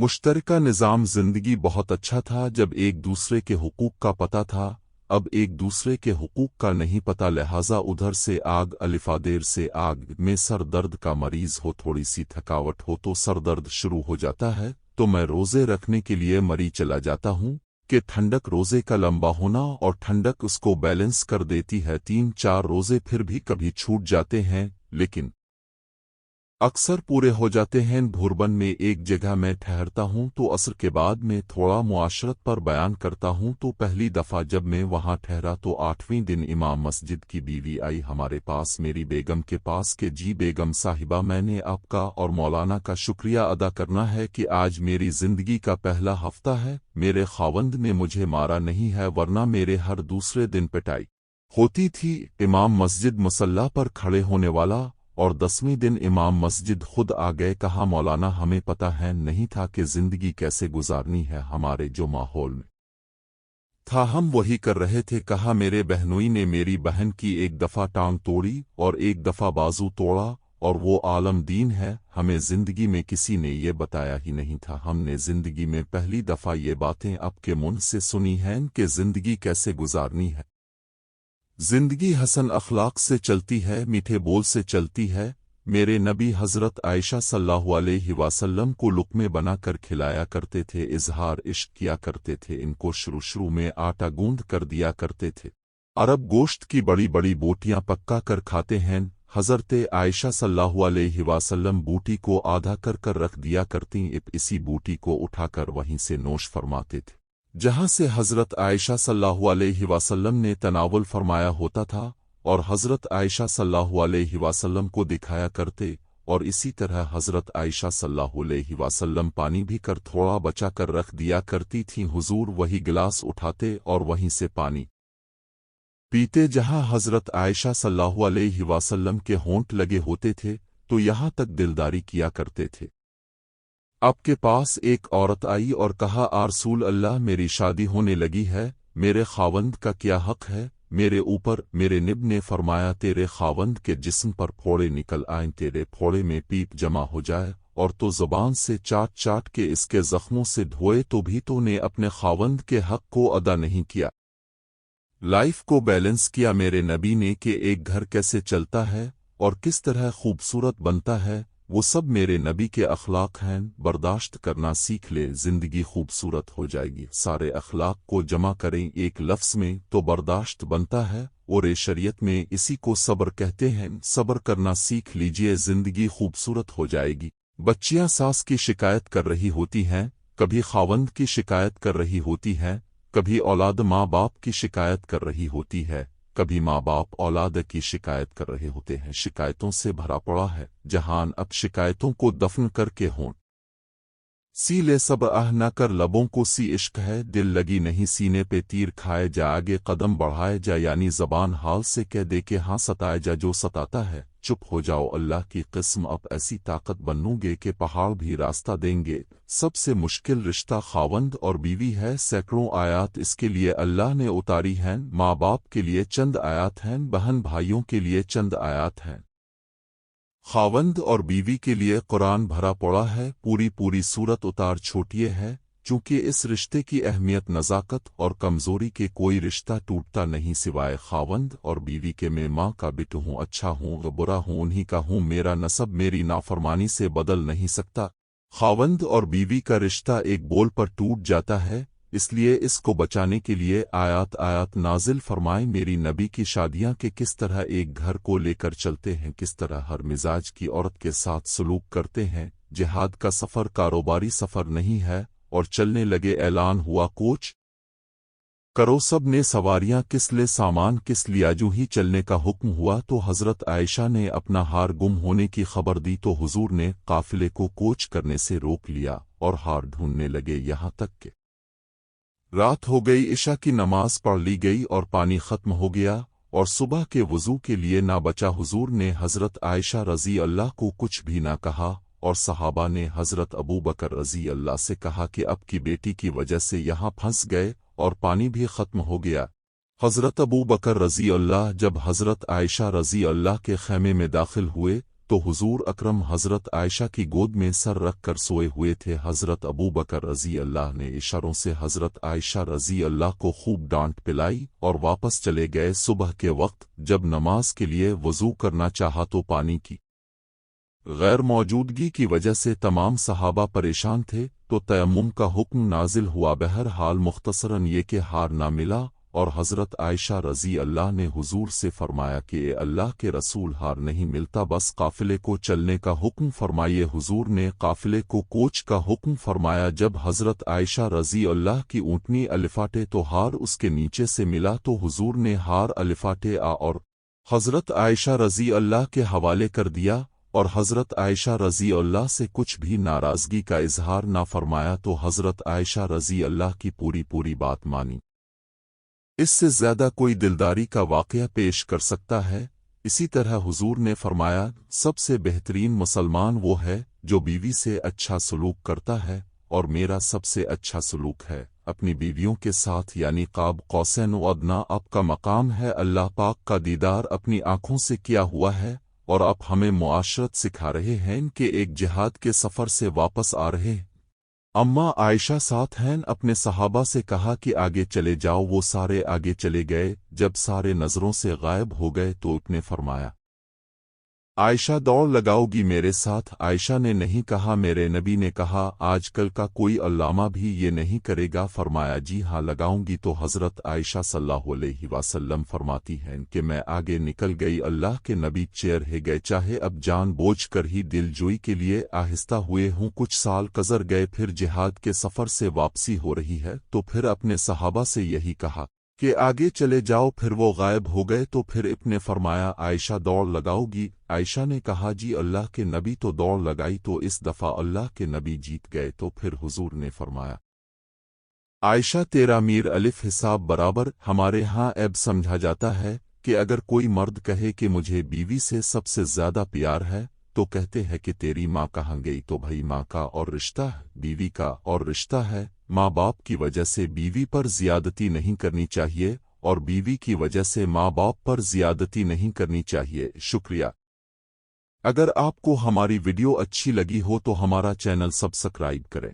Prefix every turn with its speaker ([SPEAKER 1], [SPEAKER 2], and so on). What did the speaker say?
[SPEAKER 1] मुश्तरका निज़ाम ज़िंदगी बहुत अच्छा था जब एक दूसरे के हुकूक का पता था। अब एक दूसरे के हुकूक का नहीं पता, लिहाजा उधर से आग अलिफादेर से आग में सर दर्द का मरीज हो, थोड़ी सी थकावट हो तो सर दर्द शुरू हो जाता है, तो मैं रोज़े रखने के लिए मरी चला जाता हूँ कि ठंडक रोज़े का लंबा होना और ठंडक उसको बैलेंस कर देती है। 3-4 रोज़े फिर भी कभी छूट जाते हैं, लेकिन अक्सर पूरे हो जाते हैं। भूरबन में एक जगह मैं ठहरता हूँ तो असर के बाद में थोड़ा मुआशरत पर बयान करता हूँ। तो पहली दफ़ा जब मैं वहाँ ठहरा तो 8वें दिन इमाम मस्जिद की बीवी आई हमारे पास, मेरी बेगम के पास कि जी बेगम साहिबा, मैंने आपका और मौलाना का शुक्रिया अदा करना है कि आज मेरी ज़िंदगी का पहला हफ्ता है, मेरे खावंद ने मुझे मारा नहीं है, वरना मेरे हर दूसरे दिन पिटाई होती थी। इमाम मस्जिद मुसल्ला पर खड़े होने वाला और 10वें दिन इमाम मस्जिद खुद आ गए। कहा मौलाना, हमें पता है नहीं था कि जिंदगी कैसे गुजारनी है, हमारे जो माहौल में था हम वही कर रहे थे। कहा मेरे बहनोई ने मेरी बहन की एक दफ़ा टांग तोड़ी और एक दफ़ा बाजू तोड़ा, और वो आलम दीन है, हमें जिंदगी में किसी ने ये बताया ही नहीं था। हमने जिंदगी में पहली दफ़ा ये बातें आपके मुंह से सुनी हैं कि जिंदगी कैसे गुजारनी है। जिंदगी हसन अखलाक से चलती है, मीठे बोल से चलती है। मेरे नबी हज़रत आयशा सल्लल्लाहु अलैहि वसल्लम को लुक़मे बनाकर खिलाया करते थे, इजहार इश्क किया करते थे, इनको शुरू में आटा गूंद कर दिया करते थे। अरब गोश्त की बड़ी बड़ी बोटियां पक्का कर खाते हैं। हज़रत आयशा सल्लल्लाहु अलैहि वसल्लम बूटी को आधा कर रख दिया करती, इसी बूटी को उठाकर वहीं से नोश फरमाते थे जहां से हज़रत आयशा सल्लल्लाहु अलैहि वसल्लम ने तनावुल फरमाया होता था, और हज़रत आयशा सल्लल्लाहु अलैहि वसल्लम को दिखाया करते। और इसी तरह हज़रत आयशा सल्लल्लाहु अलैहि वसल्लम पानी भी कर थोड़ा बचा कर रख दिया करती थीं। हुजूर वही गिलास उठाते और वहीं से पानी पीते जहां हज़रत आयशा सल्लल्लाहु अलैहि वसल्लम के होंठ लगे होते थे, तो यहां तक दिलदारी किया करते थे। आपके पास एक औरत आई और कहा, रसूल अल्लाह, मेरी शादी होने लगी है, मेरे खावंद का क्या हक है मेरे ऊपर? मेरे निब ने फरमाया, तेरे खावंद के जिस्म पर फोड़े निकल आएं, तेरे फोड़े में पीप जमा हो जाए और तो ज़ुबान से चाट के इसके जख्मों से धोए, तो भी तो ने अपने खावंद के हक को अदा नहीं किया, लाइफ को बैलेंस किया मेरे नबी ने कि एक घर कैसे चलता है और किस तरह खूबसूरत बनता है, वो सब मेरे नबी के अखलाक हैं। बर्दाश्त करना सीख ले, जिंदगी खूबसूरत हो जाएगी। सारे अखलाक को जमा करें एक लफ्ज़ में तो बर्दाश्त बनता है, और शरीयत में इसी को सब्र कहते हैं। सब्र करना सीख लीजिए, जिंदगी खूबसूरत हो जाएगी। बच्चियां सास की शिकायत कर रही होती हैं, कभी खावंद की शिकायत कर रही होती हैं, कभी औलाद माँ बाप की शिकायत कर रही होती है, कभी माँ बाप औलाद की शिकायत कर रहे होते हैं। शिकायतों से भरा पड़ा है जहान, अब शिकायतों को दफन करके हों सी ले सब आह न कर, लबों को सी इश्क है, दिल लगी नहीं सीने पे तीर खाए जा, आगे कदम बढ़ाए जा, यानी ज़बान हाल से कह दे के हाँ सताए जा, जो सताता है चुप हो जाओ, अल्लाह की किस्म अब ऐसी ताकत बनोगे कि पहाड़ भी रास्ता देंगे। सबसे मुश्किल रिश्ता खावंद और बीवी है, सैकड़ों आयात इसके लिए अल्लाह ने उतारी हैं। माँ बाप के लिए चंद आयात हैं, बहन भाइयों के लिए चंद आयात हैं, खावंद और बीवी के लिए कुरान भरा पड़ा है। पूरी सूरत उतार छोटिए है, चूँकि इस रिश्ते की अहमियत नज़ाकत और कमज़ोरी के कोई रिश्ता टूटता नहीं सिवाय खावंद और बीवी के। मैं माँ का बिट हूँ, अच्छा हूँ बुरा हूँ उन्हीं का हूँ, मेरा नसब मेरी नाफरमानी से बदल नहीं सकता। खावंद और बीवी का रिश्ता एक बोल पर टूट जाता है, इसलिए इसको बचाने के लिए आयात नाजिल फरमाए। मेरी नबी की शादियां के किस तरह एक घर को लेकर चलते हैं, किस तरह हर मिजाज की औरत के साथ सलूक करते हैं। जिहाद का सफ़र कारोबारी सफ़र नहीं है, और चलने लगे ऐलान हुआ कोच करो, सब ने सवारियां किस ले सामान किस लिया। जो ही चलने का हुक्म हुआ तो हज़रत आयशा ने अपना हार गुम होने की खबर दी, तो हुजूर ने काफिले को कोच करने से रोक लिया और हार ढूंढने लगे, यहाँ तक कि रात हो गई, इशा की नमाज पढ़ ली गई और पानी खत्म हो गया और सुबह के वज़ू के लिए ना बचा। हुजूर ने हज़रत आयशा रज़ी अल्लाह को कुछ भी ना कहा, और सहाबा ने हज़रत अबू बकर रज़ी अल्लाह से कहा कि अब की बेटी की वजह से यहाँ फंस गए और पानी भी खत्म हो गया। हज़रत अबू बकर रज़ी अल्लाह जब हज़रत आयशा रज़ी अल्लाह के खैमे में दाखिल हुए तो हुजूर अकरम हज़रत आयशा की गोद में सर रख कर सोए हुए थे। हज़रत अबू बकर रज़ी अल्लाह ने इशारों से हज़रत आयशा रज़ी अल्लाह को खूब डांट पिलाई और वापस चले गए। सुबह के वक्त जब नमाज के लिए वज़ू करना चाहा तो पानी की गैर मौजूदगी की वजह से तमाम सहाबा परेशान थे, तो तयम्मुम का हुक्म नाजिल हुआ। बहरहाल मुख्तसरन ये कि हार ना मिला और हज़रत आयशा रज़ी अल्लाह ने हुजूर से फरमाया कि ए अल्लाह के रसूल, हार नहीं मिलता, बस काफ़िले को चलने का हुक्म फरमाइए। हुजूर ने काफ़िले को कोच का हुक्म फरमाया। जब हज़रत आयशा रज़ी अल्लाह की ऊँटनी अलिफाटे तो हार उसके नीचे से मिला, तो हुजूर ने हार अलिफाटे और हज़रत आयशा रज़ी अल्लाह के हवाले कर दिया और हज़रत आयशा रज़ी अल्लाह से कुछ भी नाराज़गी का इजहार ना फरमाया, तो हज़रत आयशा रज़ी अल्लाह की पूरी बात मानी। इससे ज़्यादा कोई दिलदारी का वाक़या पेश कर सकता है। इसी तरह हुजूर ने फरमाया, सबसे बेहतरीन मुसलमान वो है जो बीवी से अच्छा सलूक करता है, और मेरा सबसे अच्छा सलूक है अपनी बीवियों के साथ, यानी क़ाब कौसैन व अदना। आपका मकाम है अल्लाह पाक का दीदार अपनी आँखों से किया हुआ है, और आप हमें मुआशरत सिखा रहे हैं कि एक जिहाद के सफ़र से वापस आ रहे हैं। अम्मा आयशा साथ हैं, अपने सहाबा से कहा कि आगे चले जाओ। वो सारे आगे चले गए। जब सारे नज़रों से गायब हो गए तो उसने फरमाया, आयशा दौड़ लगाओगी मेरे साथ? आयशा ने नहीं कहा। मेरे नबी ने कहा, आजकल का कोई अल्लामा भी ये नहीं करेगा। फरमाया, जी हाँ लगाऊंगी। तो हज़रत आयशा सल्लल्लाहु अलैहि वसल्लम फरमाती हैं कि मैं आगे निकल गई। अल्लाह के नबी चेयर है गए, चाहे अब जान बोझ कर ही दिलजोई के लिए आहिस्ता हुए हूँ। कुछ साल गुज़र गए, फिर जिहाद के सफ़र से वापसी हो रही है, तो फिर अपने सहाबा से यही कहा कि आगे चले जाओ। फिर वो गायब हो गए, तो फिर इब्ने फरमाया, आयशा दौड़ लगाओगी? आयशा ने कहा, जी अल्लाह के नबी। तो दौड़ लगाई, तो इस दफ़ा अल्लाह के नबी जीत गए। तो फिर हुजूर ने फरमाया, आयशा तेरा मीर अलिफ हिसाब बराबर। हमारे यहाँ ऐब समझा जाता है कि अगर कोई मर्द कहे कि मुझे बीवी से सबसे ज़्यादा प्यार है, तो कहते हैं कि तेरी माँ कहाँ गई? तो भाई माँ का और रिश्ता है, बीवी का और रिश्ता है। माँ बाप की वजह से बीवी पर ज़ियादती नहीं करनी चाहिए, और बीवी की वजह से माँ बाप पर ज़ियादती नहीं करनी चाहिए। शुक्रिया। अगर आपको हमारी वीडियो अच्छी लगी हो तो हमारा चैनल सब्सक्राइब करें।